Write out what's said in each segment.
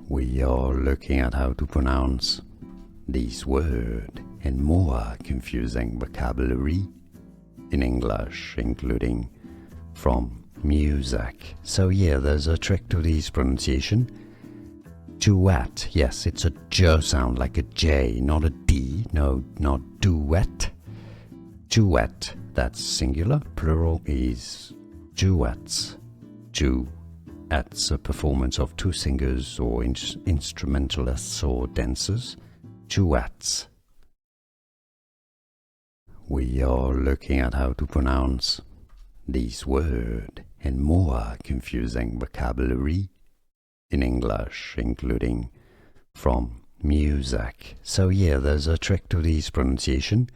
We are looking at how to pronounce these words and more confusing vocabulary in English, including from music. So yeah, there's a trick to this pronunciation. Duet, yes, it's a J sound, like a J, not a D. No, not duet. Duet, that's singular. Plural is duets. Duets, a performance of two singers or instrumentalists or dancers. Duets. We are looking at how to pronounce these words and more confusing vocabulary in English, including from music. So yeah, there's a trick to this pronunciation.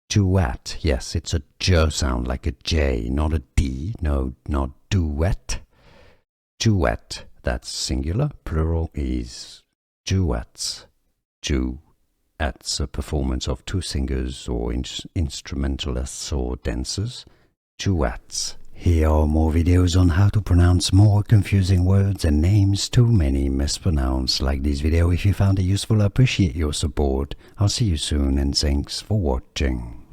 Duet, yes, it's a J sound, like a J, not a D. No, not duet. Duet, that's singular. Plural is duets. Duets, a performance of two singers or instrumentalists or dancers. Duets. Here are more videos on how to pronounce more confusing words and names too many mispronounced. Like this video if you found it useful. I appreciate your support. I'll see you soon and thanks for watching.